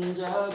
Ram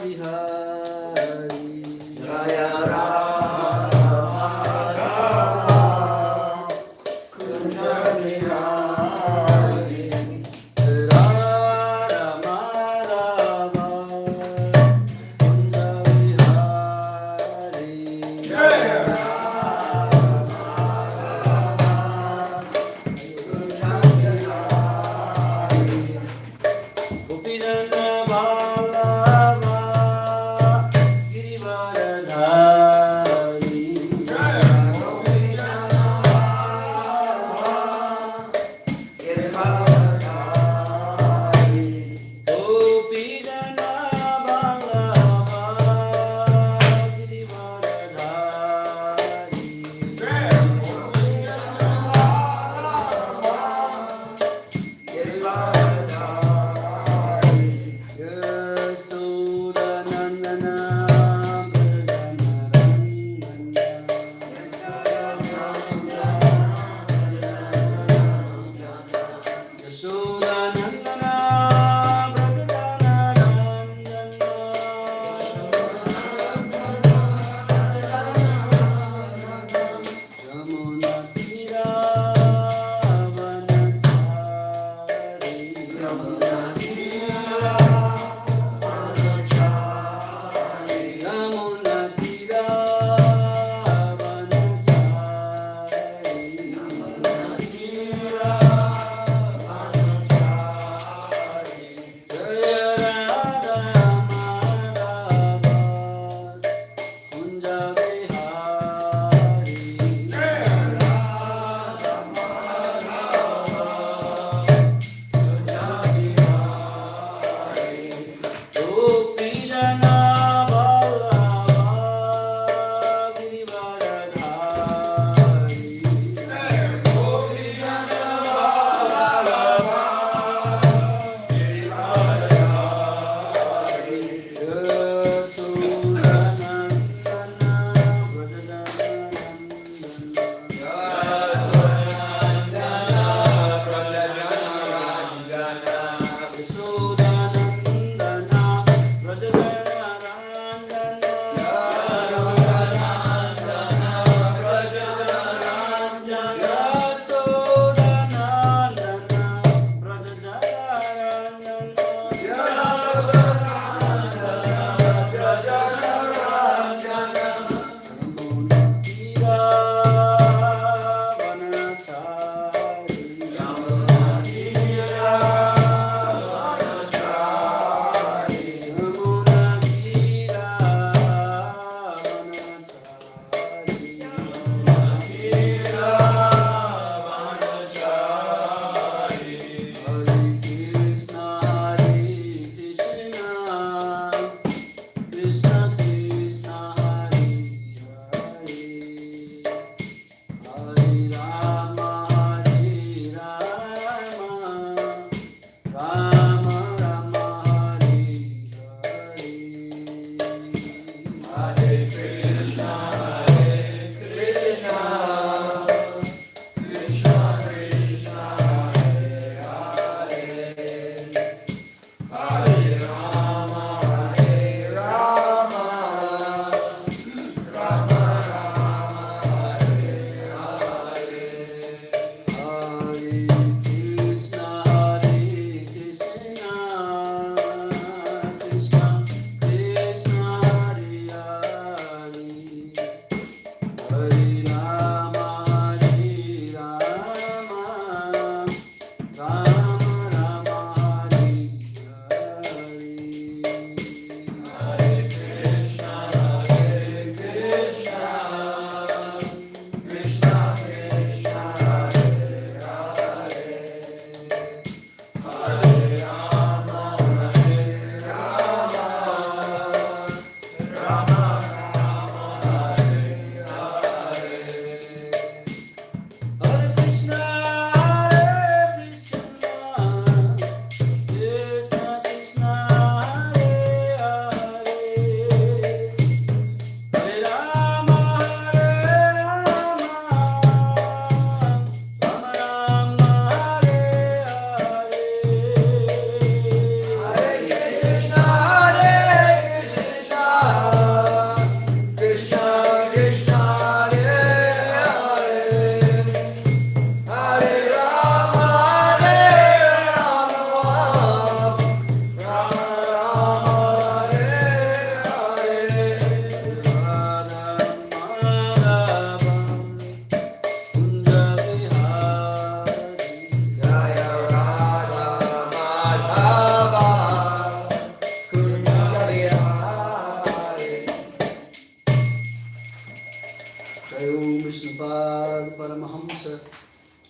Paramahamsa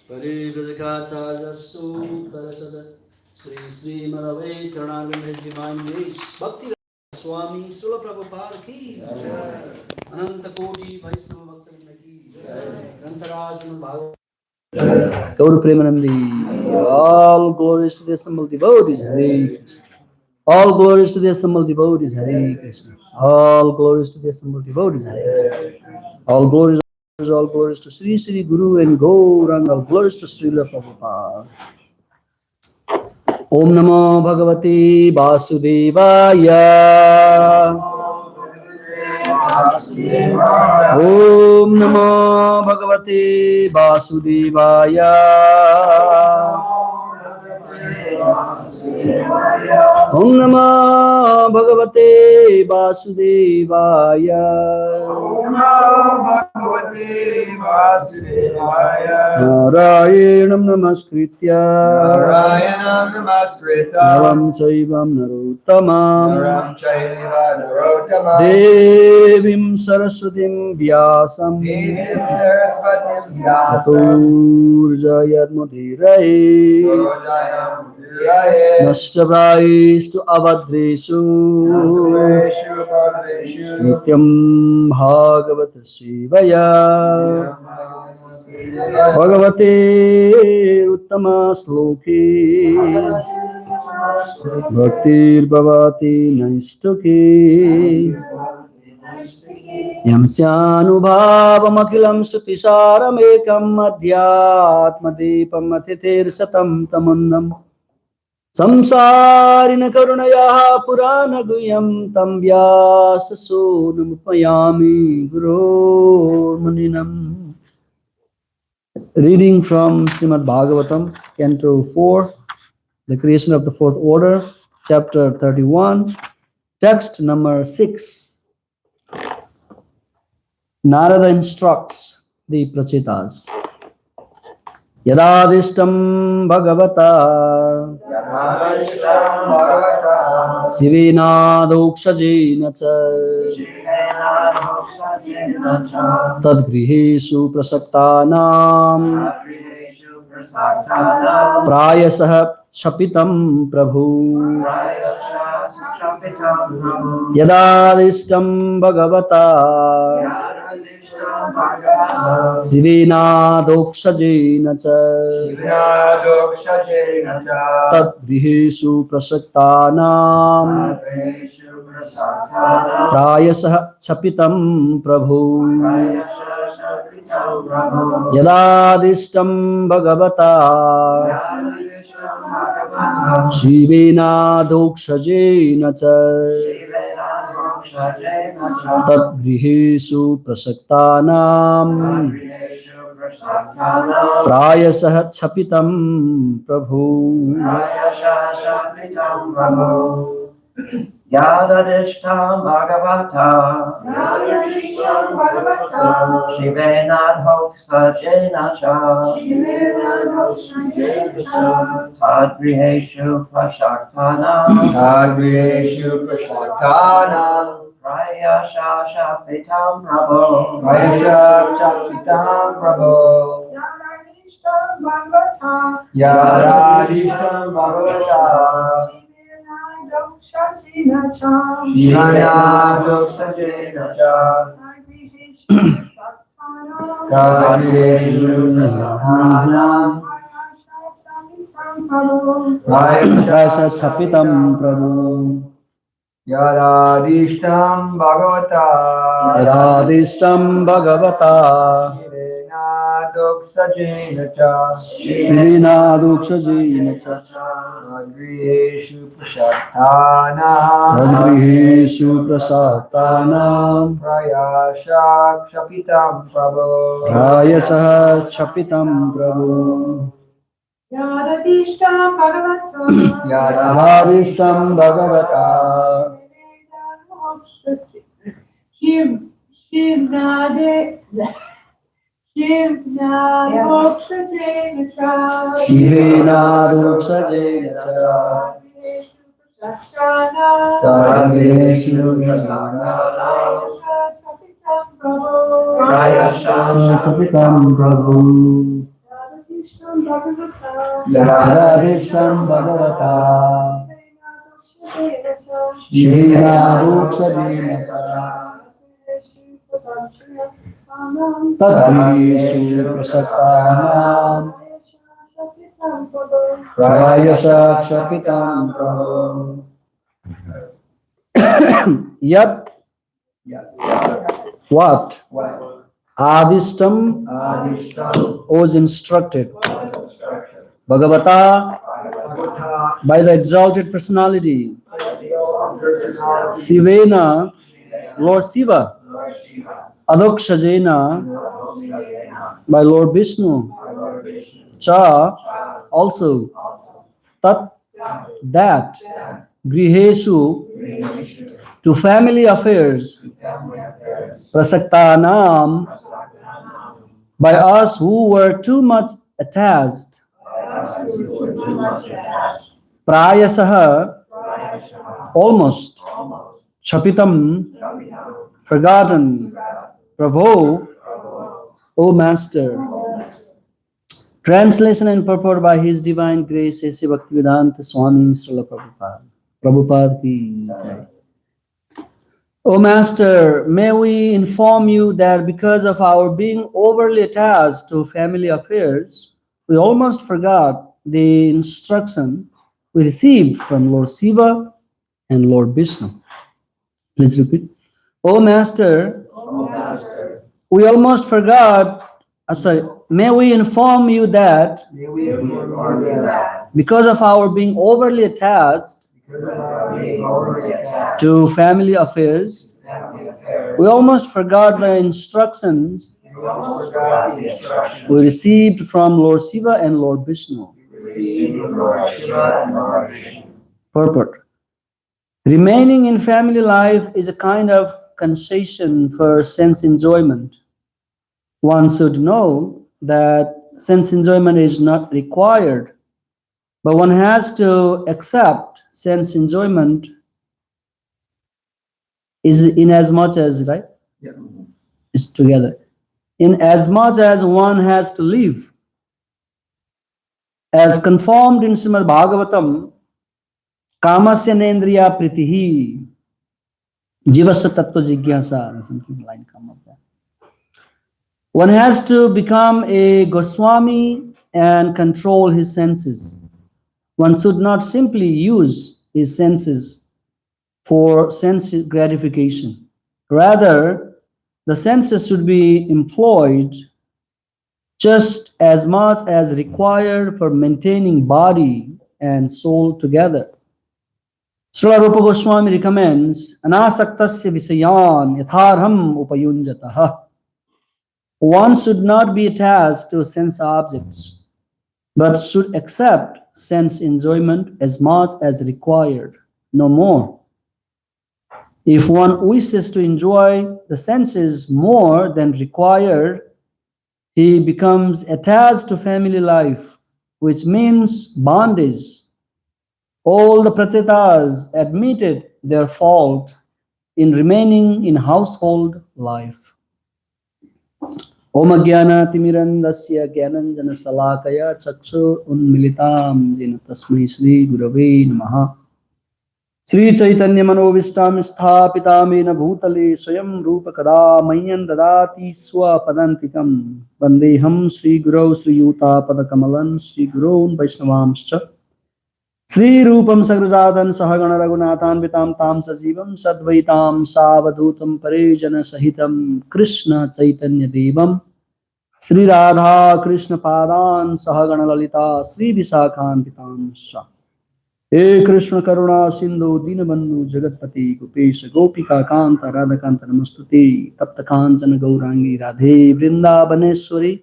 Parivajakachajasu Tarasada Sri Madhavai Charanarvind Divine Grace Bhakti Swami Srila Prabhupada Ki Ananta Koti Vaishnava Bhaktivinoda Ki Grantaraj Bhagavatam Gaur Premanandi. All glories to the assembled devotees. Hare Krishna. All glories to the assembled devotees. Hare Krishna. All glories to the assembled devotees. Hare Krishna. All glories to Sri Sri Guru and Gauranga. All glories to Srila Prabhupada. Om Namo Bhagavate Vasudevaya. Om Namo Bhagavate Vasudevaya. Om Namo Bhagavate Vasudevaya. Narayanam Namaskritya Naram Chaivam Narottamam Devim Saraswatim Vyasam Tato Jayat Mudiraye Nashtabhaistu Avadresu Nityam Bhagavata Sivaya Bhagavate Uttama Sloki Bhaktir Bhavati Naistuki Yamsyanubhavam akhilam sutisaramekam adhyatmadipam athitir satam tamannam Samsarina karunaya purana guyam tam vyasa sonam upayami guru maninam. Reading from Srimad Bhagavatam, Canto 4, The Creation of the Fourth Order, Chapter 31, Text number 6. Narada instructs the Prachetas. Yadadishtam Bhagavata Sivena dokshajena cha Tadgrihesu prasaktanam Prayasah chapitam Prabhu Yadadishtam Bhagavata Sivena dokshajena cha Tadgrihesu prasaktanam Prayasah chapitam Prabhu Yadadishtam Bhagavata Sivena dokshajena cha Tadgrihesu prasaktanam Prayasah chapitam Prabhu Yadadishtam Bhagavata Shivena Dhokshajena cha Tadgriheshu prasaktanam Prayasha chapitam Prabhu Yadadishtam Bhagavata Shivena dokshajena cha Tadgrihesu prasaktanam Prayasah chapitam Prabhu Yadadishtam Bhagavata Shivena dokshajena cha Tadgrihesu prasaktanam Prayasah chapitam Prabhu Yadadishtam Bhagavata Sivena dokshajena cha Tadgrihesu prasaktanam Prayasam Shapitam Prabhu Radhishtam Bhagavata Shivena Rukshadena Tadrisu Prasaktanam Prayasa Shapitam Prabhu Yat what? Adishtam was instructed. Bhagavata by the exalted personality. Sivena, Lord Shiva. Adokshajena by Lord Vishnu. Cha also. Tat that. Griheshu to family affairs. Prasaktanam by us who were too much attached. Prayasaha almost. Chapitam forgotten. Prabhu, O Master. Translation and purport by His Divine Grace A.C. Bhaktivedanta Swami Srila Prabhupada. Prabhupada ki jai. O Master, may we inform you that because of our being overly attached to family affairs, we almost forgot the instruction we received from Lord Shiva and Lord Vishnu. Please repeat. O Master, we almost forgot, may we inform you that because of our being overly attached to family affairs, we almost forgot the instructions we received from Lord Shiva and Lord Vishnu. Purport. Remaining in family life is a kind of concession for sense enjoyment. One should know that sense enjoyment is not required, but one has to accept sense enjoyment is in as much as, right? Yeah. It's together. In as much as one has to live. As confirmed in Srimad Bhagavatam, Kamasya Nendriya Pritihi Jivasya Tattva Jigyasa. Something line come up there. One has to become a Goswami and control his senses. One should not simply use his senses for sense gratification. Rather, the senses should be employed just as much as required for maintaining body and soul together. Srila Rupa Goswami recommends anasaktasya visayan yatharham upayunjataha. One should not be attached to sense objects, but should accept sense enjoyment as much as required, no more. If one wishes to enjoy the senses more than required, he becomes attached to family life, which means bondage. All the Pratitas admitted their fault in remaining in household life. Om Jnana Timirandasya Jnananjana Salakaya Chakshur Unmilitam Jena Tasmai Shri Gurave Namaha. Sri Chaitanya Manovishtam Sthapitamena Bhutale Swayam Rupa Kada Mayan Dadati Swa Padantikam Vandeham Sri Guru Sri Yuta Padakamalan Sri Guru Vaishnavamscha Sri Rupam Sagrajadan Sahagana Raghunathan Vitam Tam Sajivam Sadvaitam Savadhutam Parejana Sahitam Krishna Chaitanya Devam Sri Radha Krishna Padan Sahagana Lalita Sri Visakhan Vitam Sha He Krishna Karuna Sindhu Dinabandhu Jagatpati Gopesha Gopika Kanta Radhakanta Namastuti Tapta Kanchana Gaurangi Radhe Vrindavaneshwari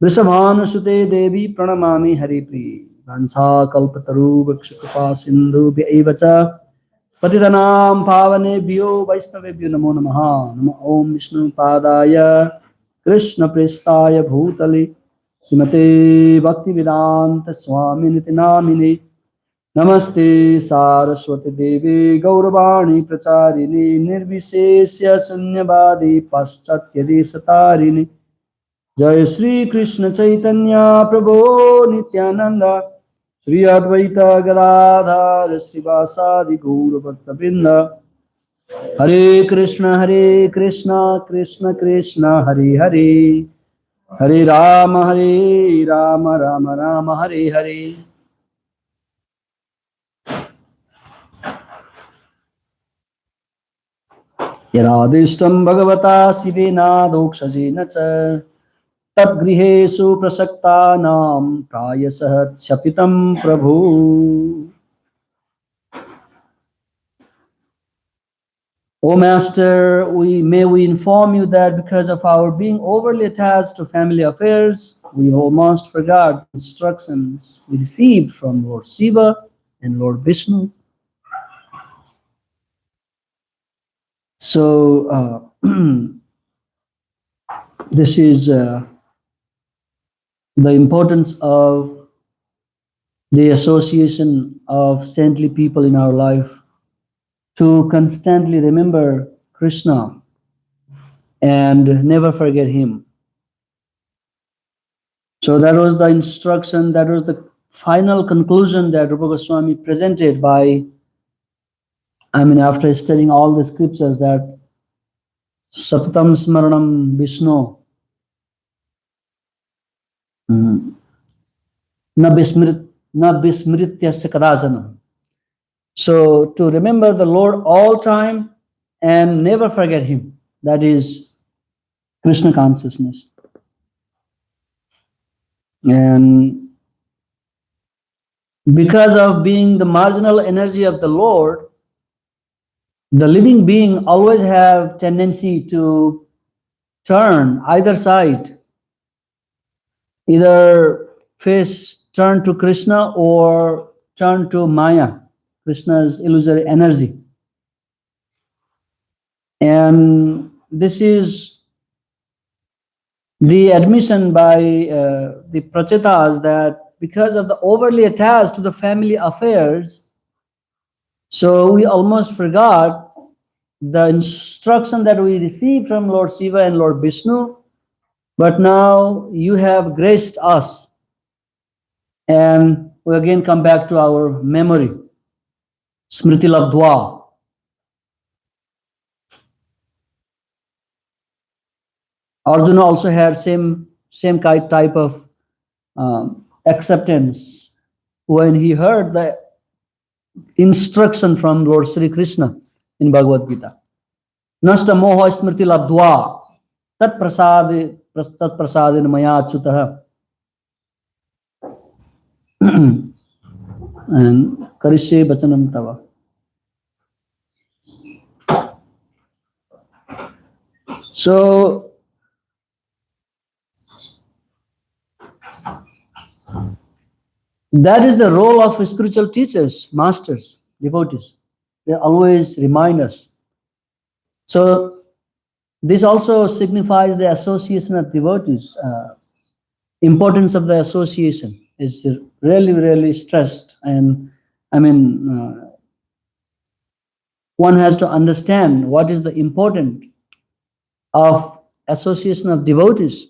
Vrishabhanusute Devi Pranamami Haripriya Vancha Kalpataru Vakshakapa Sindhu Vyaivacha Patitanam Pavanebhyo Vaishnavebhyo Namo Namaha Namo Om Vishnu Padaya Krishna Prestaya Bhutale Srimate Bhaktivedanta Swami Niti Namine Namaste Saraswati Devi Gauravani Pracharini Nirvishesya Sunyavadi Paschatya Desatarini Jai Shri Krishna Chaitanya Prabhu Nityananda Shri Advaita Gadadhar Srivasadi Gaura Bhakta Vrinda Hare Krishna Krishna Krishna Hare Hare Hare Rama Rama Hare Hare Yadadishtam Bhagavata Sivena Dokshajena Cha Tadgrihesu Prasaktanam Prayasah Chapitam Prabhu. O Master, we inform you that because of our being overly attached to family affairs, we almost forgot the instructions we received from Lord Shiva and Lord Vishnu. So this is the importance of the association of saintly people in our life, to constantly remember Krishna and never forget him. So that was the instruction, that was the final conclusion that Rupa Goswami presented after studying all the scriptures, that Satatam Smaranam Vishnu na bismrityasya kadajana. So to remember the Lord all time and never forget him, that is Krishna consciousness. And because of being the marginal energy of the Lord, the living being always have tendency to turn either side, either turn to Krishna or turn to Maya, Krishna's illusory energy. And this is the admission by the prachetas, that because of the overly attached to the family affairs, so we almost forgot the instruction that we received from Lord Shiva and Lord Vishnu. But now you have graced us, and we again come back to our memory. Smriti Labdwa. Arjuna also had same type of acceptance when he heard the instruction from Lord Sri Krishna in Bhagavad Gita. Nasta moha smriti labdva tat prasadin maya achyutah. And karishe bachanam tava. So that is the role of spiritual teachers, masters, devotees. They always remind us. So this also signifies the association of devotees. Importance of the association is really stressed. And one has to understand what is the importance of association of devotees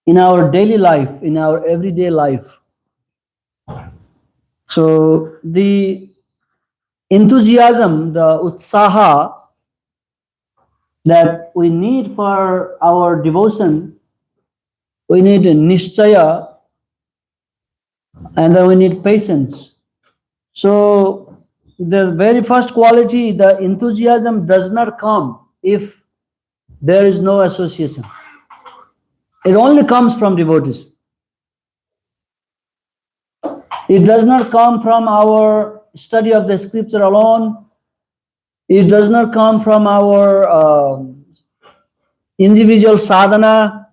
in our daily life, in our everyday life. So the enthusiasm, the utsaha that we need for our devotion, we need nishchaya, and then we need patience. So the very first quality, the enthusiasm, does not come if there is no association. It only comes from devotees. It does not come from our study of the scripture alone. It does not come from our individual sadhana.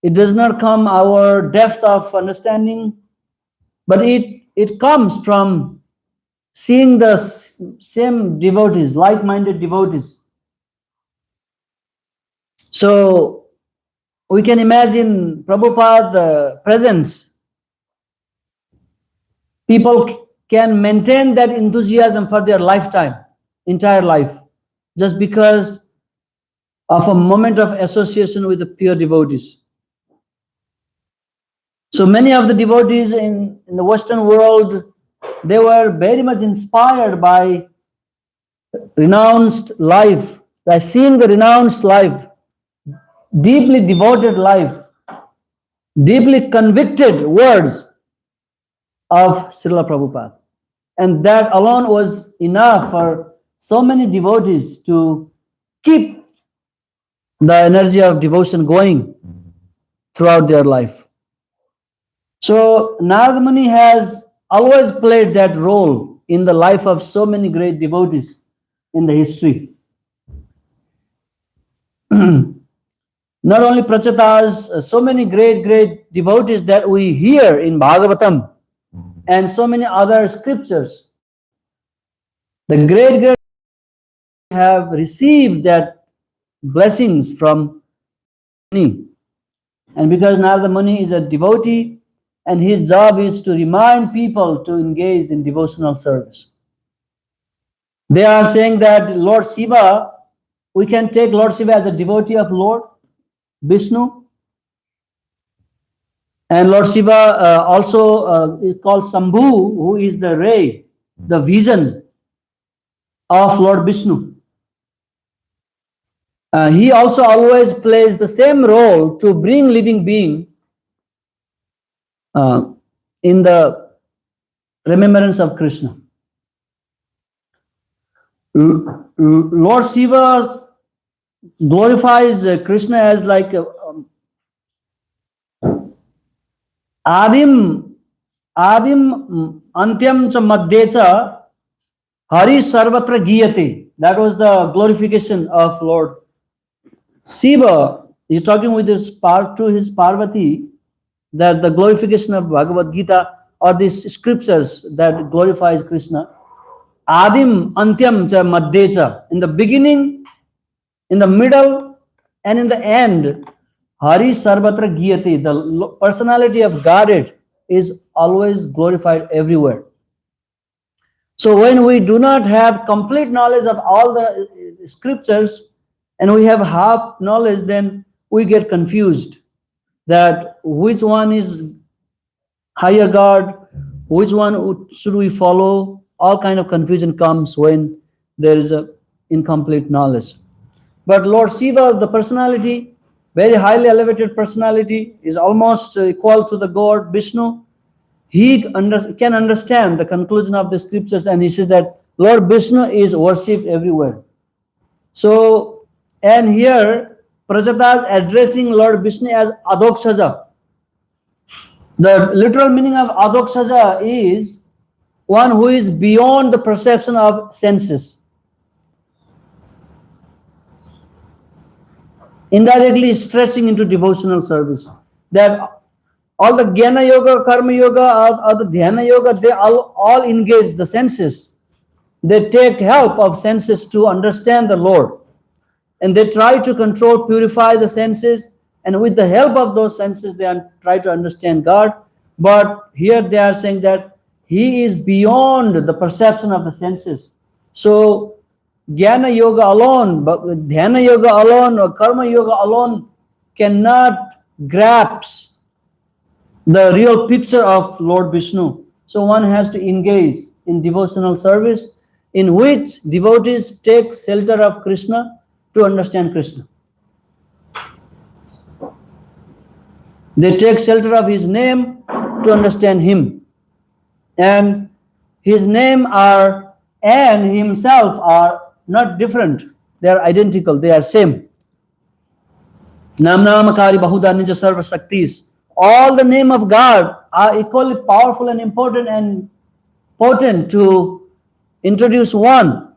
It does not come our depth of understanding, but it comes from seeing the same devotees, like-minded devotees. So we can imagine Prabhupada's presence people can maintain that enthusiasm for their lifetime, entire life, just because of a moment of association with the pure devotees. So many of the devotees in the Western world, they were very much inspired by renounced life, by seeing the renounced life, deeply devoted life, deeply convicted words of Srila Prabhupada. And that alone was enough for so many devotees to keep the energy of devotion going throughout their life. So Narada Muni has always played that role in the life of so many great devotees in the history. Not only Prachatas, so many great devotees that we hear in Bhagavatam and so many other scriptures. The great have received that blessings from Muni. And because Narada Muni is a devotee, and his job is to remind people to engage in devotional service. They are saying that Lord Shiva, we can take Lord Shiva as a devotee of Lord Vishnu. And Lord Shiva also is called Sambhu, who is the ray, the vision of Lord Vishnu. He also always plays the same role to bring living being in the remembrance of Krishna. Lord Shiva glorifies Krishna as like Adim Antyam cha Madhye cha Hari Sarvatra Giyate. That was the glorification of Lord Shiva. He's talking with his to his Parvati, that the glorification of Bhagavad Gita or these scriptures that glorifies Krishna. Adim Antyam cha Madhye cha. In the beginning, in the middle, and in the end, Hari Sarvatra Giyate. The personality of Godhead is always glorified everywhere. So when we do not have complete knowledge of all the scriptures and we have half knowledge, then we get confused that which one is higher God, which one should we follow. All kind of confusion comes when there is a incomplete knowledge. But Lord Shiva, the personality, very highly elevated personality, is almost equal to the God Vishnu. He can understand the conclusion of the scriptures, and he says that Lord Vishnu is worshipped everywhere. So, and here Prajatas addressing Lord Vishnu as Adoksaja. The literal meaning of Adoksaja is one who is beyond the perception of senses. Indirectly stressing into devotional service. That all the Jnana Yoga, Karma Yoga, or the Dhyana Yoga, they all engage the senses. They take help of senses to understand the Lord. And they try to control, purify the senses. And with the help of those senses, they try to understand God. But here they are saying that He is beyond the perception of the senses. So, Jnana Yoga alone, Dhyana Yoga alone, or Karma Yoga alone cannot grasp the real picture of Lord Vishnu. So one has to engage in devotional service in which devotees take shelter of Krishna to understand Krishna. They take shelter of His name to understand Him. And His name and Himself are not different. They are identical. They are same. Nam Namakari Bahuda Nija Sarva Shaktis. All the name of God are equally powerful and important and potent to introduce one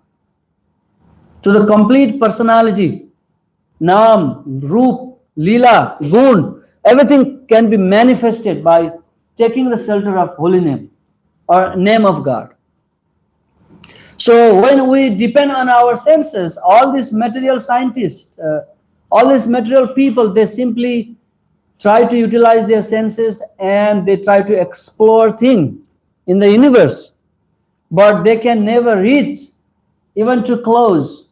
to the complete personality. Nam, Roop, Leela, Gun, everything can be manifested by taking the shelter of holy name or name of God. So when we depend on our senses, all these material scientists, all these material people, they simply try to utilize their senses and they try to explore things. in the universe, but they can never reach even to close,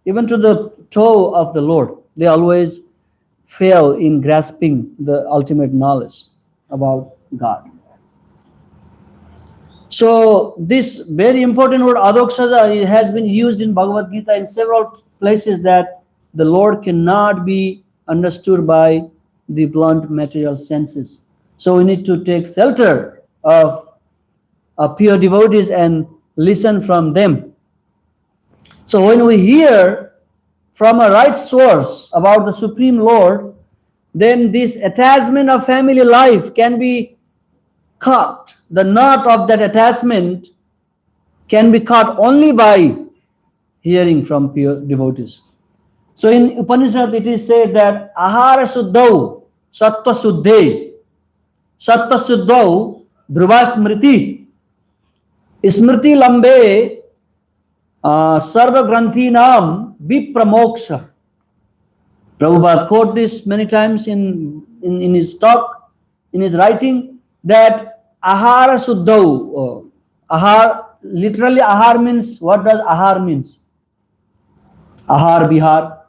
even to the toe of the Lord. They always fail in grasping the ultimate knowledge about God. So this very important word adoksaja has been used in Bhagavad Gita in several places, that the Lord cannot be understood by the blunt material senses. So we need to take shelter of pure devotees and listen from them. So when we hear from a right source about the Supreme Lord, then this attachment of family life can be cut. The knot of that attachment can be cut only by hearing from pure devotees. So in Upanishad it is said that ahara suddhau sattva suddhe, sattva suddhau dhruva smriti, smriti lambe sarva granthinam vipramoksha. Prabhupada quote this many times in his talk, in his writing, that ahara suddhau, ahar, literally ahar means, what does ahar means? Ahar, bihar,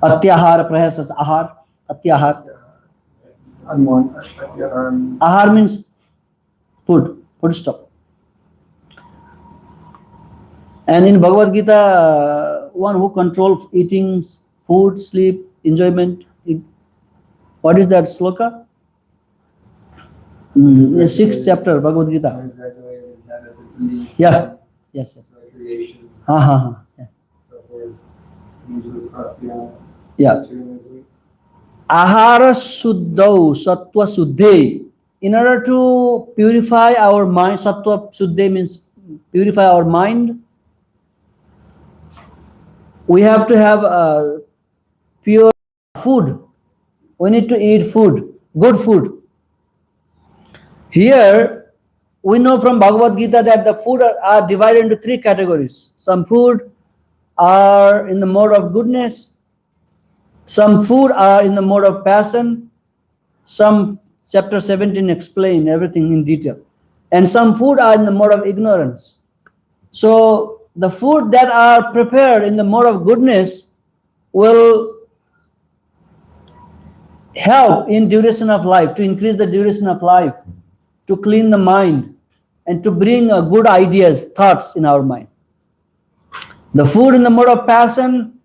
atyahar, prayasas, ahar, atyahar. Ahar means food, food stop. And in Bhagavad Gita, one who controls eating, food, sleep, enjoyment, what is that sloka? The 6th chapter, Bhagavad Gita. Yeah. Yes. Yeah. Ahara suddhau sattva suddhe. In order to purify our mind, sattva suddhe means purify our mind, we have to have pure food. We need to eat food, good food. Here, we know from Bhagavad Gita that the food are divided into 3 categories. Some food are in the mode of goodness, some food are in the mode of passion, some chapter 17 explain everything in detail, and some food are in the mode of ignorance. So the food that are prepared in the mode of goodness will help in duration of life, to increase the duration of life, to clean the mind, and to bring good ideas, thoughts in our mind. The food in the mode of passion,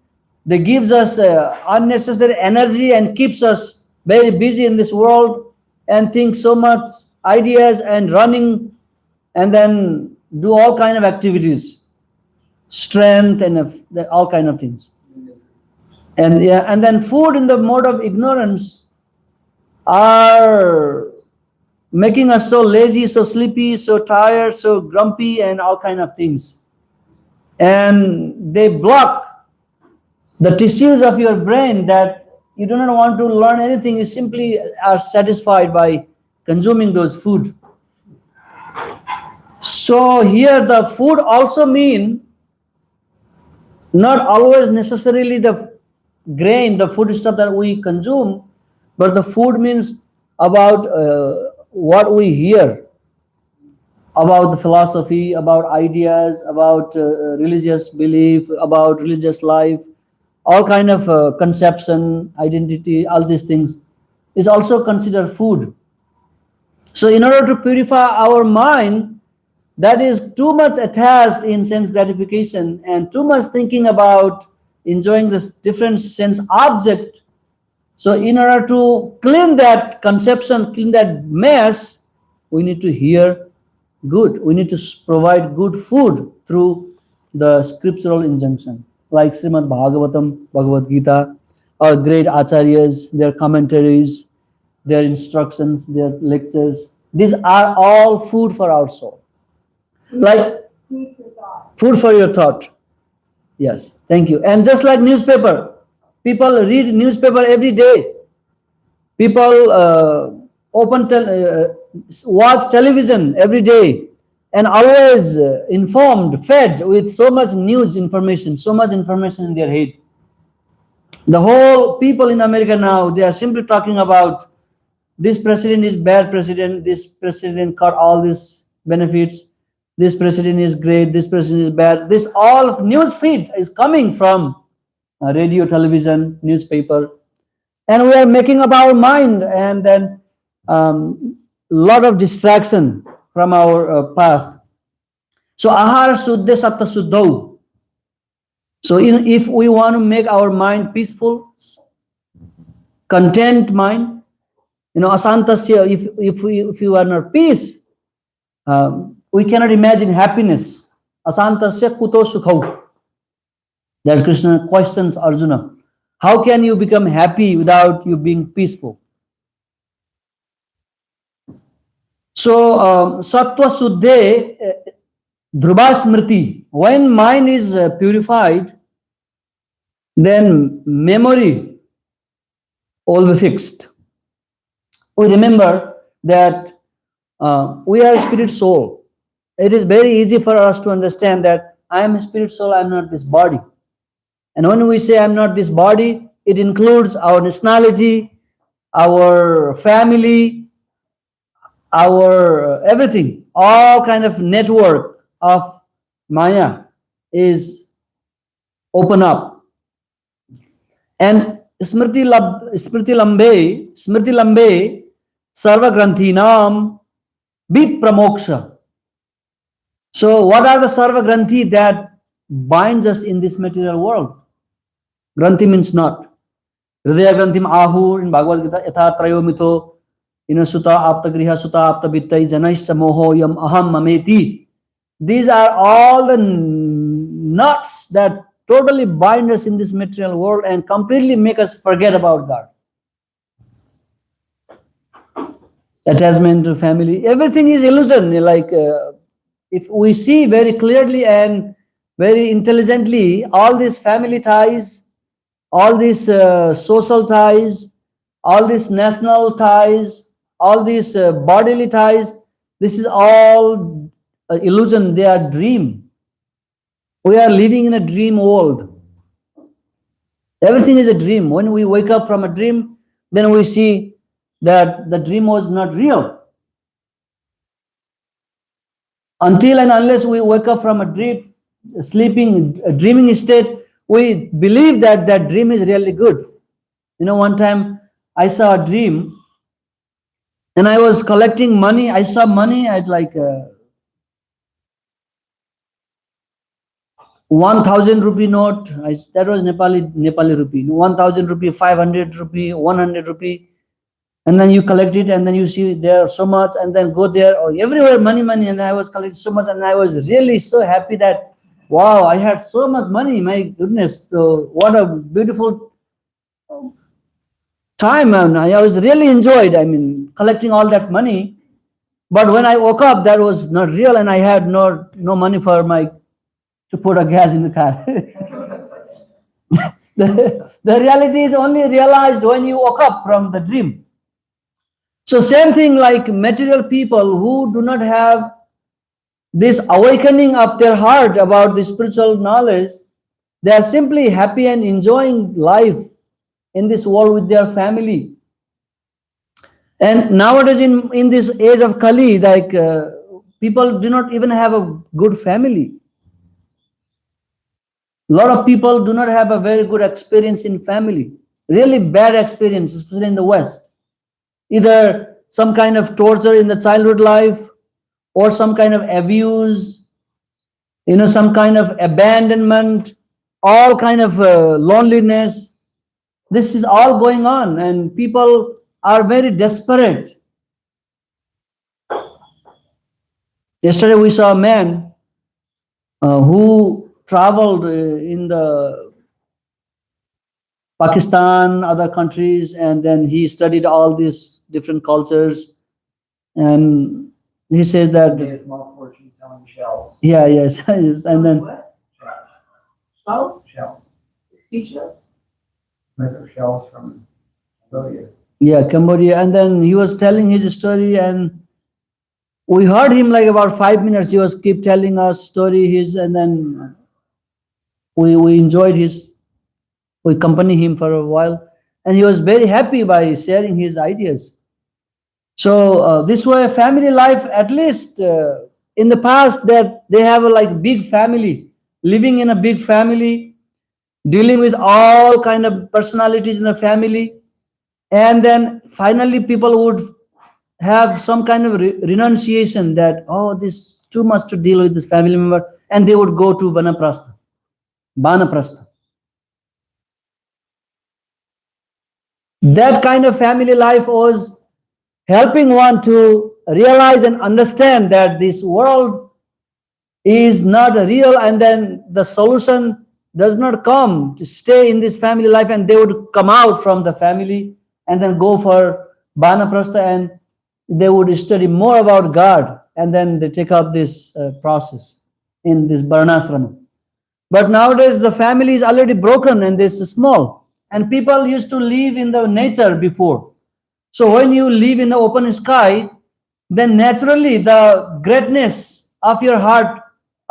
they gives us unnecessary energy and keeps us very busy in this world and think so much ideas and running, and then do all kind of activities, strength and all kind of things. And then food in the mode of ignorance are making us so lazy, so sleepy, so tired, so grumpy, and all kind of things. And they block the tissues of your brain that you do not want to learn anything. You simply are satisfied by consuming those food. So here the food also mean not always necessarily the grain, the food stuff that we consume, but the food means about what we hear about the philosophy, about ideas, about religious belief, about religious life, all kind of conception, identity, all these things is also considered food. So in order to purify our mind, that is too much attached in sense gratification and too much thinking about enjoying this different sense object. So in order to clean that conception, clean that mess, we need to hear good. We need to provide good food through the scriptural injunction, like Srimad Bhagavatam, Bhagavad Gita, our great acharyas, their commentaries, their instructions, their lectures. These are all food for our soul. Like food for your thought. Yes, thank you. And just like newspaper, people read newspaper every day. People watch television every day and always informed, fed with so much news information, so much information in their head. The whole people in America now, they are simply talking about this president is bad president, this president got all these benefits, this president is great, this president is bad. This all news feed is coming from radio, television, newspaper, and we are making up our mind, and then lot of distraction from our path. So ahara suddha satta suddhau. So if we want to make our mind peaceful, content mind, asantasya, if you are not peace, we cannot imagine happiness. Asantasya kuto sukhau. That Krishna questions Arjuna. How can you become happy without you being peaceful? So, sattva suddhe dhruva smriti. When mind is purified, then memory will be fixed. We remember that we are a spirit soul. It is very easy for us to understand that I am a spirit soul, I am not this body. And when we say I am not this body, it includes our nationality, our family, our everything. All kind of network of Maya is open up. And Smriti Lambe, Sarva Granthinam, Bit Pramoksha. So what are the Sarva Granthi that binds us in this material world? Granthi means knot. Hridaya Granthim Ahu in Bhagavad Gita, Yatha Trayo Mitho, Sutta Apta Griha, Sutta Apta Vittai, Janais Moho Yam Aham Mameti. These are all the knots that totally bind us in this material world and completely make us forget about God. Attachment to family, everything is illusion. Like if we see very clearly and very intelligently, all these family ties, all these social ties, all these national ties, all these bodily ties, this is all illusion. They are dream. We are living in a dream world. Everything is a dream. When we wake up from a dream, then we see that the dream was not real. Until and unless we wake up from a dream, dreaming state, we believe that that dream is really good. One time I saw a dream and I was collecting money. I saw money at like 1,000 rupee note. That was Nepali rupee. 1,000 rupee, 500 rupee, 100 rupee. And then you collect it and then you see there so much and then go there. Oh, everywhere money. And I was collecting so much and I was really so happy that, wow, I had so much money. My goodness. So what a beautiful time. I was really enjoyed. Collecting all that money. But when I woke up, that was not real and I had no money to put a gas in the car. The reality is only realized when you woke up from the dream. So same thing like material people who do not have this awakening of their heart about the spiritual knowledge, they are simply happy and enjoying life in this world with their family. And nowadays in this age of Kali, like people do not even have a good family. A lot of people do not have a very good experience in family. Really bad experience, especially in the West. Either some kind of torture in the childhood life or some kind of abuse, some kind of abandonment, all kind of loneliness. This is all going on and people are very desperate. Yesterday we saw a man who traveled in the Pakistan, other countries, and then he studied all these different cultures. And he says that Made a small fortune selling shells. yeah, yes, and then What? Shells? Shells. Seashells? Micro shells from Cambodia. yeah, Cambodia, and then he was telling his story, and we heard him like about 5 minutes. He was keep telling us story and then we enjoyed we accompanied him for a while, and he was very happy by sharing his ideas. So this way, family life, at least in the past, that they have a like big family, living in a big family, dealing with all kind of personalities in a family, and then finally people would have some kind of renunciation that, oh, this too much to deal with this family member, and they would go to Vanaprastha. That kind of family life was helping one to realize and understand that this world is not real, and then the solution does not come to stay in this family life, and they would come out from the family and then go for Vanaprastha, and they would study more about God, and then they take up this process in this Varnasrama. But nowadays the family is already broken and this is small, and people used to live in the nature before. So when you live in the open sky, then naturally the greatness of your heart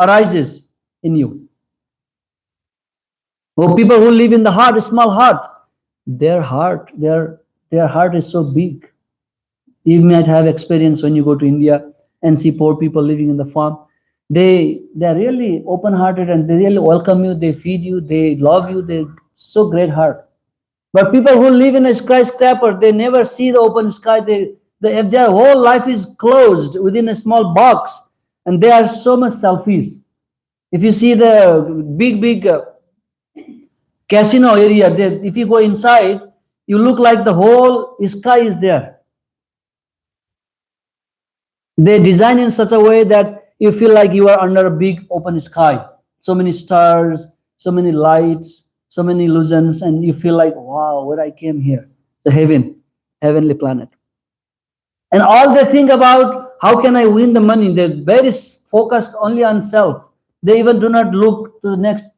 arises in you. Or people who live in the heart, small heart, their heart is so big. You might have experience when you go to India and see poor people living in the farm. They're really open-hearted and they really welcome you, they feed you, they love you, they're so great heart. But people who live in a skyscraper, they never see the open sky. If their whole life is closed within a small box, and they are so much selfish. If you see the big casino area, if you go inside, you look like the whole sky is there. They design in such a way that you feel like you are under a big open sky. So many stars, so many lights, so many illusions, and you feel like, wow, where I came here. It's a heavenly planet. And all they think about, how can I win the money? They're very focused only on self. They even do not look to the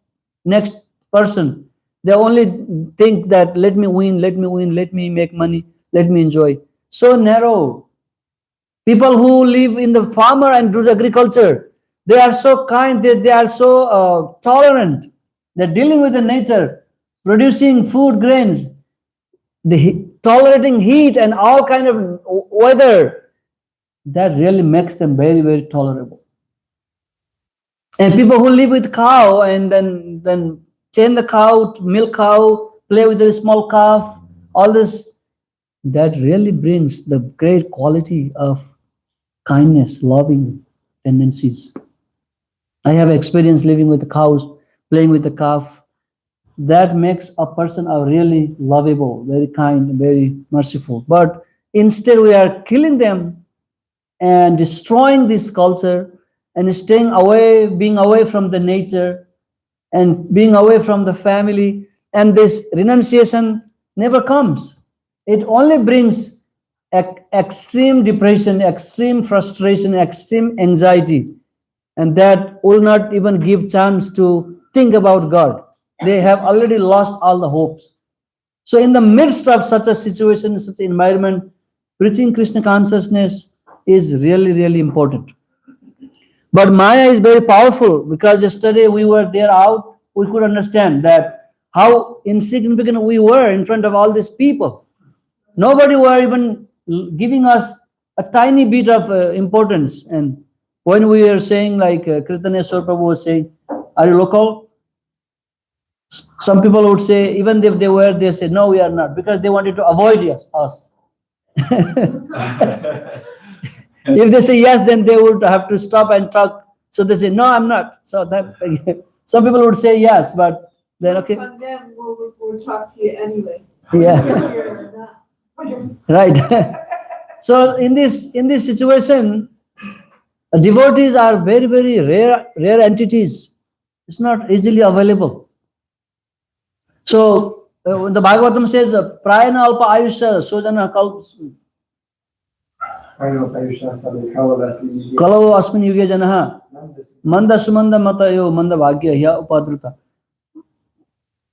next person. They only think that let me win, let me make money, let me enjoy. So narrow. People who live in the farmer and do the agriculture, they are so kind, they are so tolerant. They're dealing with the nature, producing food, grains, tolerating heat and all kind of weather. That really makes them very, very tolerable. And people who live with cow and then chain the cow, milk cow, play with the small calf, all this, that really brings the great quality of kindness, loving tendencies. I have experience living with the cows, playing with the calf. That makes a person a really lovable, very kind, very merciful. But instead we are killing them and destroying this culture and staying away, being away from the nature and being away from the family. And this renunciation never comes. It only brings extreme depression, extreme frustration, extreme anxiety, and that will not even give chance to think about God. They have already lost all the hopes. So in the midst of such a situation, such an environment, preaching Krishna consciousness is really, really important. But Maya is very powerful, because yesterday we were there out, we could understand that how insignificant we were in front of all these people. Nobody were even giving us a tiny bit of importance. And when we were saying, like Kirtan Prabhu was saying, are you local? Some people would say, even if they were, they said, no, we are not, because they wanted to avoid us. If they say yes, then they would have to stop and talk. So they say, no, I'm not. So that, some people would say yes, but then okay. But then we'll talk to you anyway. Yeah. Right. So in this situation, devotees are very, very rare entities. It's not easily available. So the Bhagavatam says, Prayana alpa ayusha sojana kalavo asmin yuge janaha manda sumanda matayo manda bhagya ya upadruta.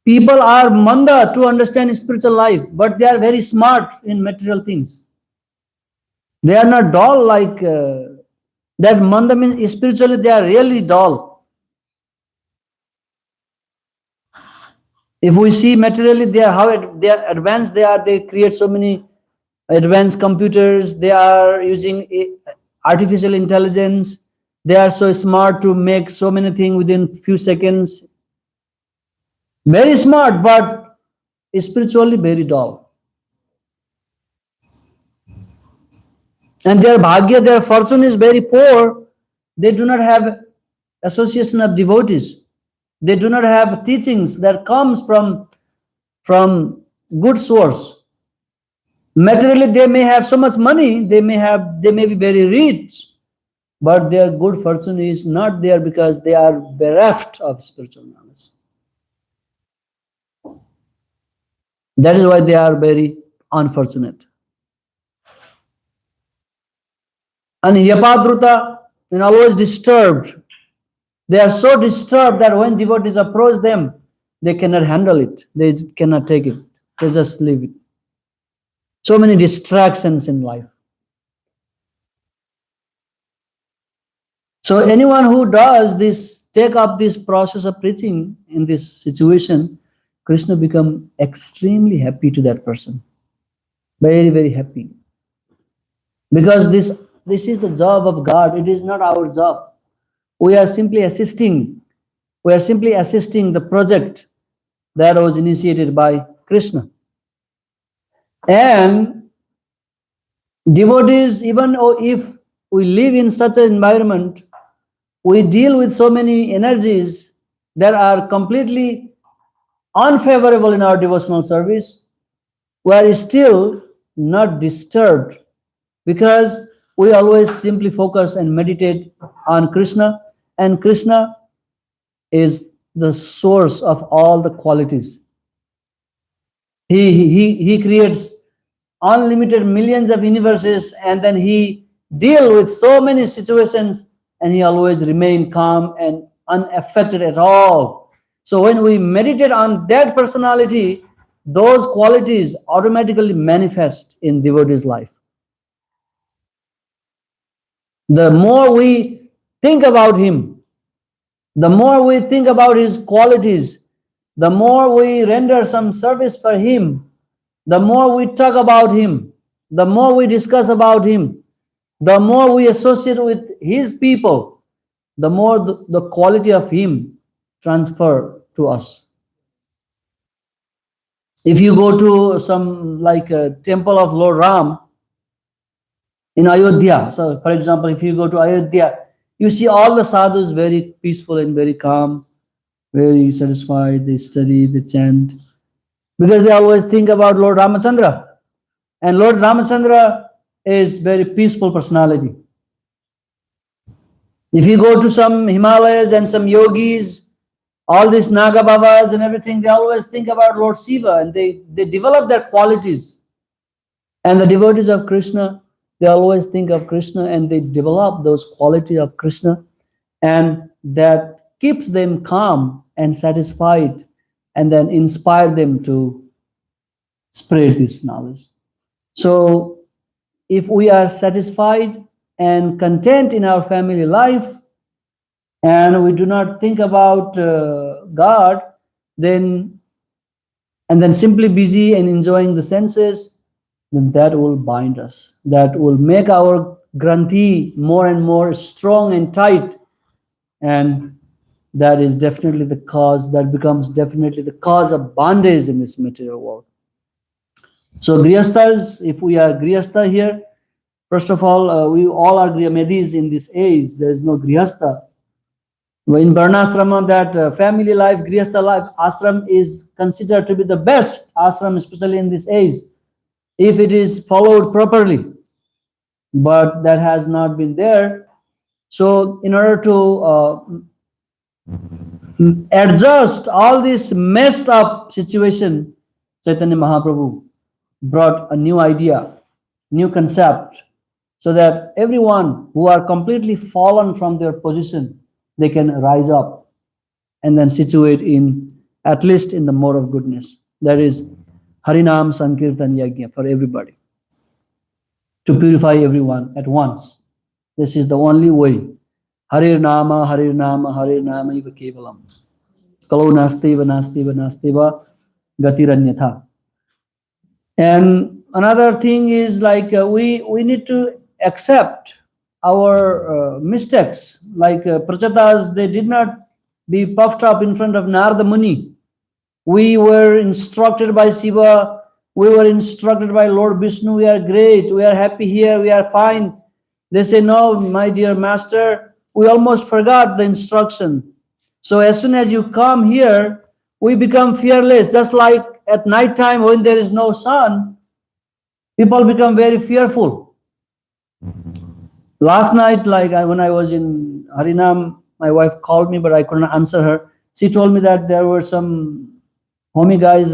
People are manda to understand spiritual life, but they are very smart in material things. They are not dull like that. Manda means spiritually they are really dull. If we see materially, they are how they are advanced they are. They create so many advanced computers, they are using artificial intelligence, they are so smart to make so many things within few seconds. Very smart, but spiritually very dull. And their bhagya, their fortune is very poor. They do not have association of devotees. They do not have teachings that comes from good source. Materially, they may have so much money, they may be very rich, but their good fortune is not there because they are bereft of spiritual knowledge. That is why they are very unfortunate. And yapadruta, and always disturbed. They are so disturbed that when devotees approach them, they cannot handle it. They cannot take it. They just leave it. So many distractions in life. So anyone who does this, take up this process of preaching in this situation, Krishna become extremely happy to that person. Very, very happy. Because this is the job of God. It is not our job. We are simply assisting. We are simply assisting the project that was initiated by Krishna. And devotees, even if we live in such an environment, we deal with so many energies that are completely unfavorable in our devotional service. We are still not disturbed because we always simply focus and meditate on Krishna, and Krishna is the source of all the qualities. He creates unlimited millions of universes, and then he deals with so many situations, and he always remains calm and unaffected at all. So when we meditate on that personality, those qualities automatically manifest in devotee's life. The more we think about him, the more we think about his qualities, the more we render some service for him, the more we talk about him, the more we discuss about him, the more we associate with his people, the more the quality of him transfer to us. If you go to some like a temple of Lord Ram in Ayodhya, so for example, if you go to Ayodhya, you see all the sadhus very peaceful and very calm, very satisfied, they study, they chant, because they always think about Lord Ramachandra. And Lord Ramachandra is very peaceful personality. If you go to some Himalayas and some yogis, all these Naga Babas and everything, they always think about Lord Shiva, and they develop their qualities. And the devotees of Krishna, they always think of Krishna and they develop those qualities of Krishna, and that keeps them calm and satisfied, and then inspire them to spread this knowledge. So if we are satisfied and content in our family life, and we do not think about God, then simply busy and enjoying the senses, then that will bind us. That will make our granthi more and more strong and tight, and that is definitely the cause, that becomes definitely the cause of bondage in this material world. So grihasthas, if we are grihastha here, first of all, we all are grihamathis in this age. There is no grihastha. In Varnasrama, that family life, grihastha life, ashram is considered to be the best ashram, especially in this age, if it is followed properly. But that has not been there. So in order to adjust all this messed up situation, Chaitanya Mahaprabhu brought a new idea, new concept, so that everyone who are completely fallen from their position, they can rise up and then situate in, at least in the mode of goodness. That is Harinam Sankirtan Yajna for everybody, to purify everyone at once. This is the only way. Harir Nama, Harir Nama, Harir Nama iva kevalam. Kalau nastiva, nastiva, nastiva, gatiranyatha. And another thing is like we need to accept our mistakes. Like Prachatas, they did not be puffed up in front of Narada Muni. We were instructed by Shiva. We were instructed by Lord Vishnu. We are great. We are happy here. We are fine. They say, no, my dear master, we almost forgot the instruction. So as soon as you come here, we become fearless. Just like at night time when there is no sun, people become very fearful. Last night, when I was in Harinam, my wife called me, but I couldn't answer her. She told me that there were some homie guys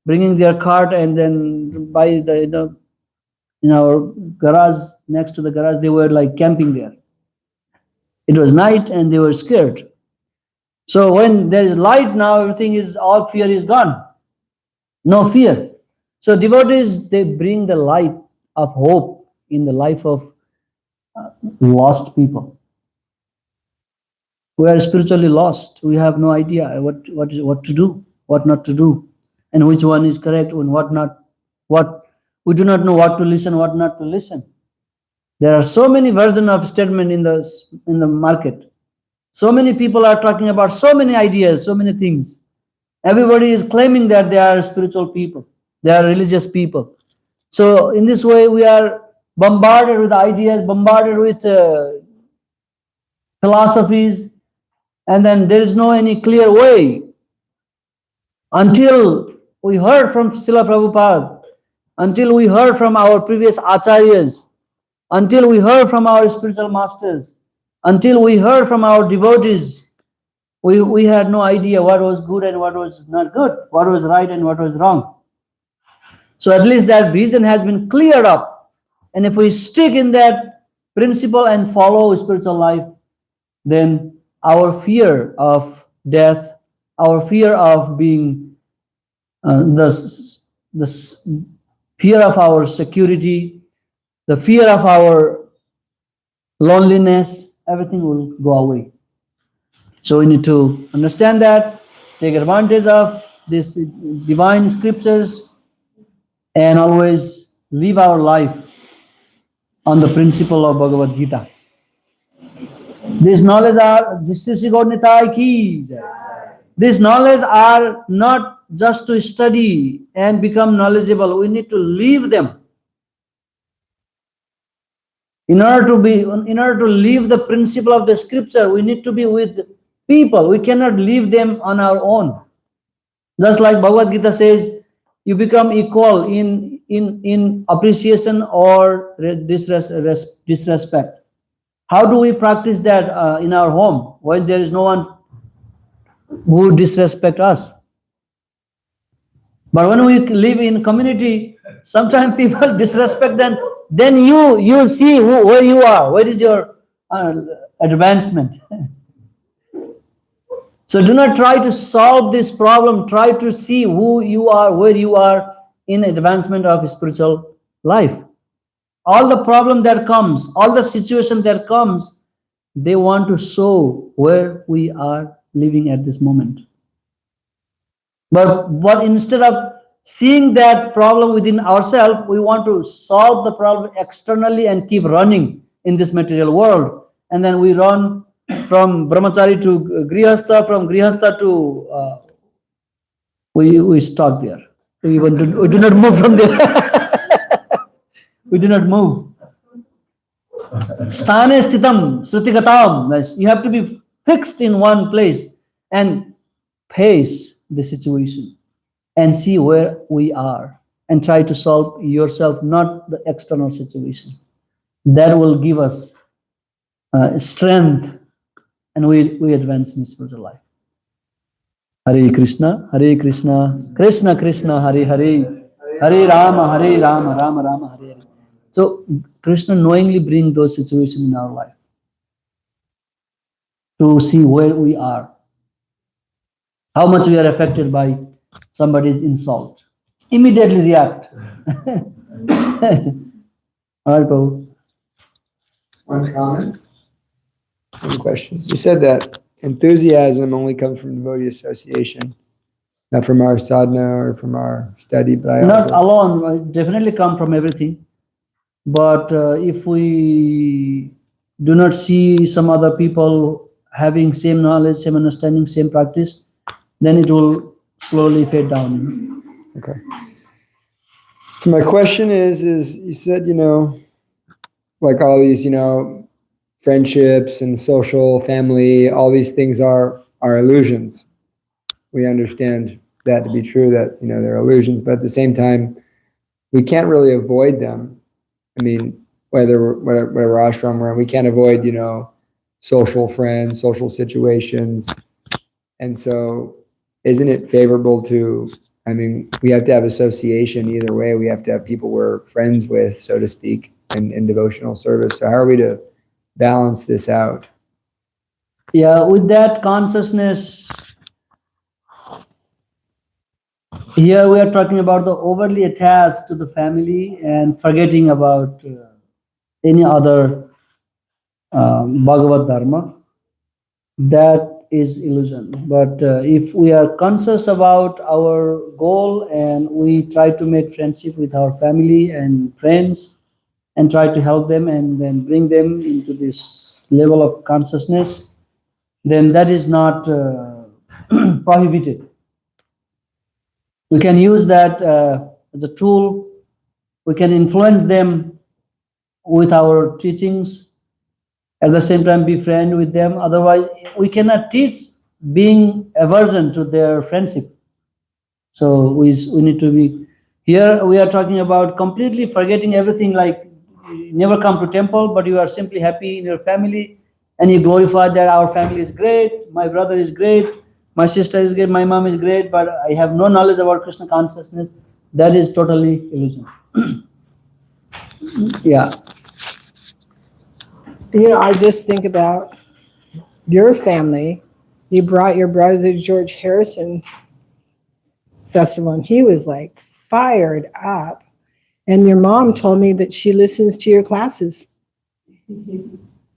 bringing their cart, and then by the in our garage, next to the garage, they were like camping there. It was night and they were scared. So when there is light now, everything is, all fear is gone. No fear. So devotees, they bring the light of hope in the life of lost people. We are spiritually lost. We have no idea what to do, what not to do, and which one is correct and what not. We do not know what to listen, what not to listen. There are so many versions of statement in the market. So many people are talking about so many ideas, so many things. Everybody is claiming that they are spiritual people, they are religious people. So in this way, we are bombarded with ideas, bombarded with philosophies, and then there is no any clear way. Until we heard from Srila Prabhupada, until we heard from our previous acharyas, until we heard from our spiritual masters, until we heard from our devotees, we had no idea what was good and what was not good, what was right and what was wrong. So at least that vision has been cleared up. And if we stick in that principle and follow spiritual life, then our fear of death, our fear of being the fear of our security, the fear of our loneliness, everything will go away. So we need to understand that, take advantage of these divine scriptures, and always live our life on the principle of Bhagavad Gita. These knowledge are, these knowledge are not just to study and become knowledgeable. We need to live them. In order to live the principle of the scripture, we need to be with people. We cannot leave them on our own. Just like Bhagavad Gita says, you become equal in appreciation or disrespect. How do we practice that in our home when there is no one who disrespect us? But when we live in community, sometimes people disrespect them. Then you see where you are. Where is your advancement? So do not try to solve this problem. Try to see who you are, where you are in advancement of spiritual life. All the problem that comes, all the situation that comes, they want to show where we are living at this moment. But instead of seeing that problem within ourselves, we want to solve the problem externally and keep running in this material world. And then we run from brahmachari to grihastha, from grihastha to we stop there. We do not move from there. We do not move. Sthane sthitam srutigatam. You have to be fixed in one place and face the situation and see where we are and try to solve yourself, not the external situation. That will give us strength, and we advance in spiritual life. Hare Krishna, Krishna Krishna, Hare Hare, Hare Rama, Rama Rama, Hare Hare. So Krishna knowingly brings those situations in our life to see where we are, how much we are affected by somebody's insult. Immediately react. All right, Prabhu. One comment, one question. You said that enthusiasm only comes from devotee association. not from our sadhana or from our study, but I Not also, alone, definitely come from everything. But if we do not see some other people having same knowledge, same understanding, same practice, then it will slowly fade down. okay. So my question is you said, like all these, friendships and social, family, all these things are illusions. We understand that to be true, that, they're illusions, but at the same time, we can't really avoid them. I mean, whatever ashram we're in, we can't avoid, social friends, social situations. And so isn't it favorable to, we have to have association either way. We have to have people we're friends with, so to speak, in devotional service. So how are we to balance this out? Yeah, with that consciousness, here we are talking about the overly attached to the family and forgetting about any other Bhagavad Dharma. That is illusion. But if we are conscious about our goal and we try to make friendship with our family and friends and try to help them and then bring them into this level of consciousness, then that is not prohibited. We can use that as a tool. We can influence them with our teachings. At the same time, be friend with them. Otherwise, we cannot teach being aversion to their friendship. So we need to be here. We are talking about completely forgetting everything. Like you never come to temple, but you are simply happy in your family, and you glorify that our family is great. My brother is great. My sister is great. My mom is great. But I have no knowledge about Krishna consciousness. That is totally illusion. Yeah. I just think about your family. You brought your brother to George Harrison Festival, and he was like fired up. And your mom told me that she listens to your classes.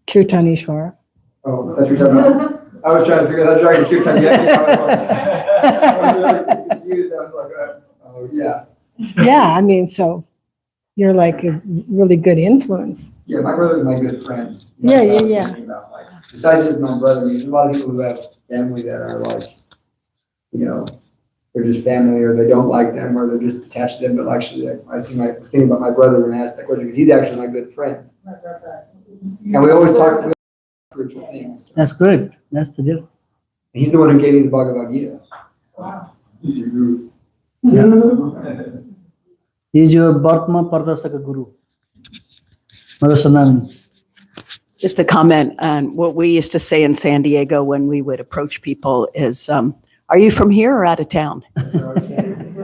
Kirtan Ishwara. Oh, I thought you were talking about, I was trying to figure out how to Kirtan I was really confused. I was like, oh, yeah. Yeah, so you're like a really good influence. Yeah, my brother's my good friend. Yeah. About, like, besides just my brother, there's a lot of people who have family that are like, they're just family, or they don't like them, or they're just attached to them. But actually, I was thinking about my brother when I asked that question, because he's actually my good friend. And we always talk about spiritual things. That's good. That's the deal. He's the one who gave me the Bhagavad Gita. Wow. He's your guru. Yeah. He's your Bhartma Pardasaka Guru. Just a comment on what we used to say in San Diego when we would approach people is, are you from here or out of town?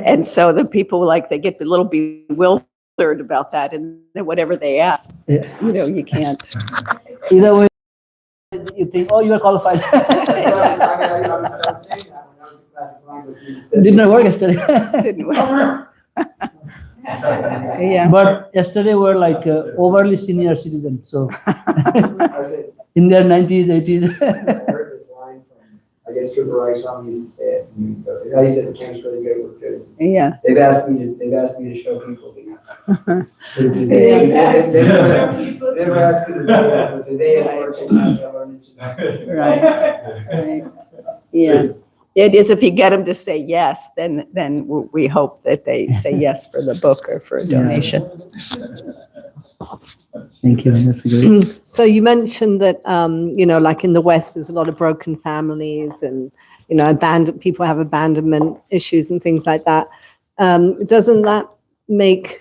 And so the people they get a little bewildered about that, and then whatever they ask, you can't. Either way, you think, oh, you are qualified. Did not work yesterday. Didn't work. Yeah. But yesterday we're like overly senior citizens. So in their 90s, 80s. I heard this line from, I guess, Srimad Swami used to say it. How he said the camp's really good, we're good. Yeah. They've asked me to show people these. They never asked me to do this, but they asked Right. Yeah. It is, if you get them to say yes, then we hope that they say yes for the book or for a donation. Thank you. That's great. So you mentioned that, like in the West, there's a lot of broken families and, people have abandonment issues and things like that. Doesn't that make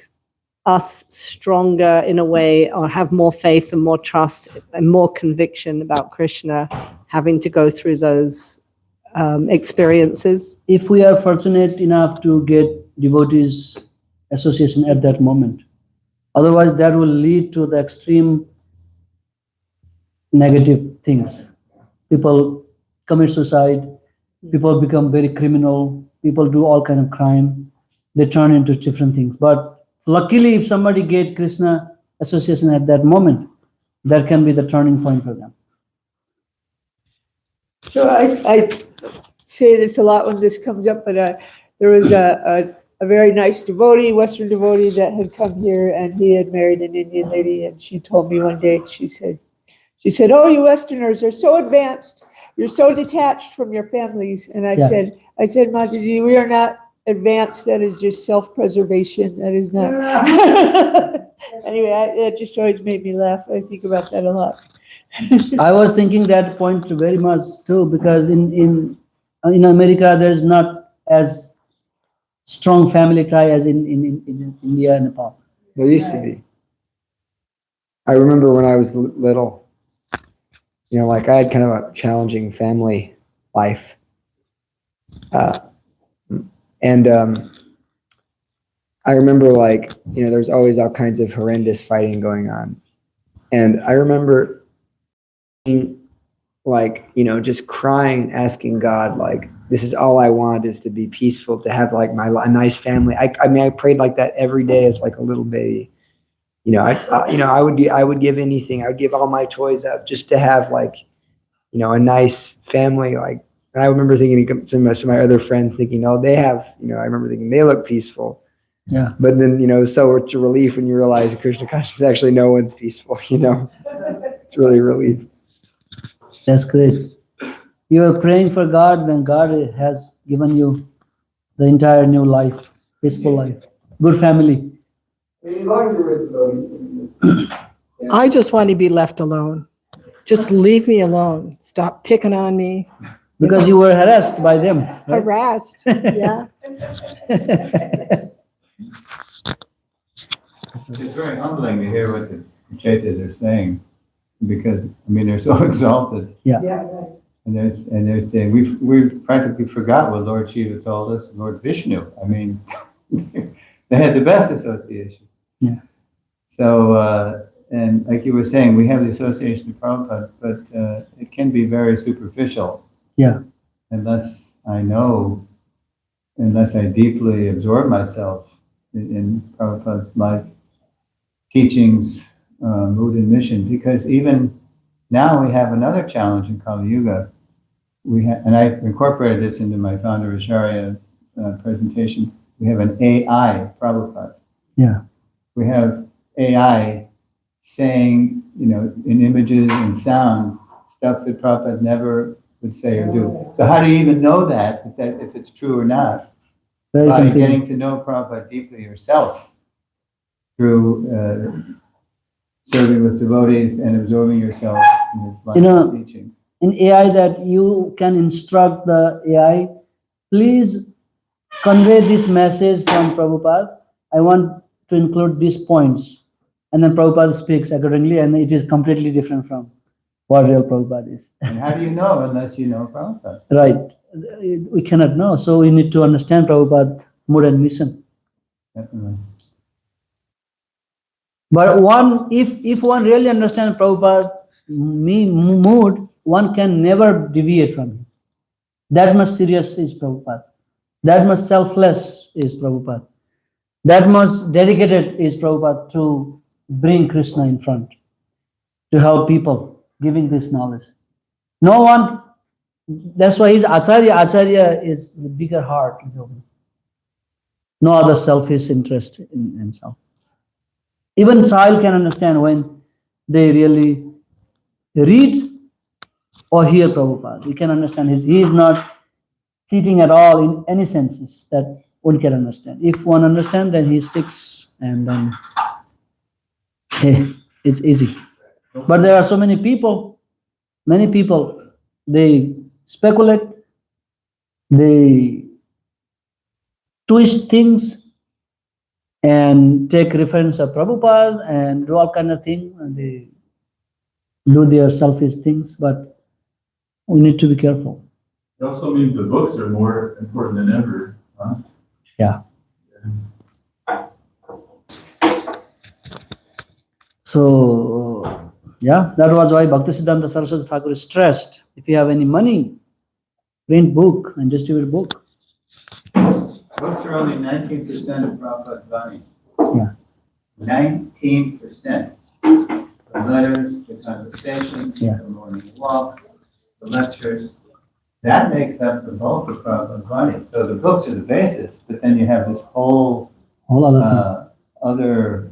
us stronger in a way, or have more faith and more trust and more conviction about Krishna, having to go through those experiences? If we are fortunate enough to get devotees association at that moment, otherwise that will lead to the extreme negative things. People commit suicide, people become very criminal, people do all kind of crime, they turn into different things. But luckily, if somebody gets Krishna association at that moment, that can be the turning point for them. So I say this a lot when this comes up, but there was a very nice devotee, Western devotee, that had come here, and he had married an Indian lady, and she told me one day, she said, "Oh, you Westerners are so advanced. You're so detached from your families." And I Yeah. said, Mataji, we are not advanced. That is just self-preservation. That is not. Anyway, it just always made me laugh. I think about that a lot. I was thinking that point very much too, because in America there's not as strong family tie as in India and Nepal. There used to be. I remember when I was little, like I had kind of a challenging family life. And I remember there's always all kinds of horrendous fighting going on. And I remember being just crying, asking God, this is all I want, is to be peaceful, to have a nice family. I mean, I prayed like that every day as a little baby. I would give anything. I would give all my toys up just to have a nice family. And I remember thinking some of my other friends thinking, oh, they have, I remember thinking they look peaceful. Yeah. But then, so it's a relief when you realize in Krishna consciousness, actually no one's peaceful, It's really a relief. That's great. You are praying for God, then God has given you the entire new life, peaceful life, good family. As long as you're with devotees. I just want to be left alone. Just leave me alone. Stop picking on me. Because you were harassed by them. Right? Harassed. Yeah. It's very humbling to hear what the Chaitas are saying, because they're so exalted. Yeah. And they're saying we've practically forgot what Lord Shiva told us, Lord Vishnu. They had the best association. Yeah. So and like you were saying, we have the association with Prabhupada, but it can be very superficial. Yeah. Unless I deeply absorb myself in Prabhupada's life teachings, mood and mission, because even now we have another challenge in Kali Yuga. And I incorporated this into my founder Acharya presentation. We have an AI Prabhupada. Yeah. We have AI saying, in images and sound, stuff that Prabhupada never would say or do. So how do you even know that if it's true or not? Very By confusing. getting to know Prabhupada deeply yourself through serving with devotees and absorbing yourself in his life teachings. In AI, that you can instruct the AI, please convey this message from Prabhupada. I want to include these points. And then Prabhupada speaks accordingly, and it is completely different from what real Prabhupada is. And how do you know unless you know Prabhupada? Right. We cannot know. So we need to understand Prabhupada's mood and mission. Definitely. But if one really understands Prabhupada's mood, one can never deviate from him. That much serious is Prabhupada. That much selfless is Prabhupada. That much dedicated is Prabhupada to bring Krishna in front, to help people, giving this knowledge. No one, that's why he's Acharya. Acharya is the bigger heart. No other selfish interest in himself. Even child can understand when they really read or hear Prabhupada. You can understand he is not cheating at all in any senses that one can understand. If one understands, then he sticks, and then it's easy. But there are so many people, they speculate, they twist things and take reference of Prabhupada and do all kind of things, and they do their selfish things, but we need to be careful. It also means the books are more important than ever. Huh? Yeah. So, yeah, that was why Bhaktisiddhanta Saraswati Thakur stressed, if you have any money, print book and distribute book. Books are only 19% of Prabhupada's Vani. Yeah. 19%. The letters, the conversations, Yeah. the morning walks, the lectures. that makes up the bulk of Prabhupada's writing. So the books are the basis, but then you have this whole All other things. other.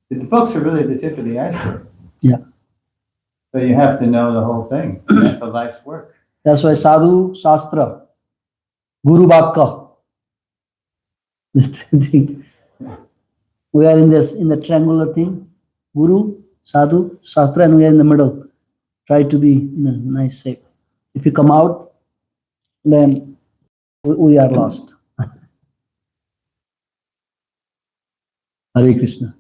The books are really the tip of the iceberg. Yeah. So you have to know the whole thing. That's a life's work. That's why Sadhu Shastra, Guru Bhakka. This thing. We are in the triangular thing. Guru, Sadhu, Shastra, and we are in the middle. Try to be in a nice shape. If you come out, then we are lost. Hare Krishna.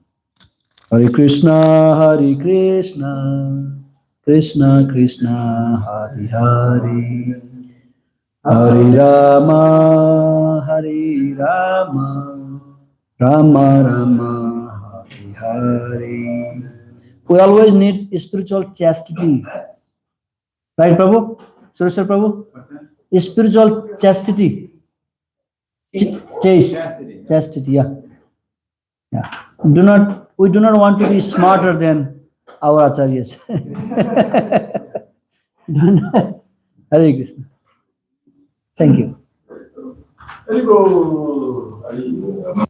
Hare Krishna, Hare Krishna. Krishna Krishna, Hare Hare. Hare Rama, Hare Rama. Rama Rama, Hare Hare. We always need spiritual chastity. Right, Prabhu? Sureshwar Prabhu? Spiritual chastity. Chaste. Chastity, yeah. Yeah. We do not want to be smarter than our acharyas. Hare Krishna. Thank you. Hare Krishna.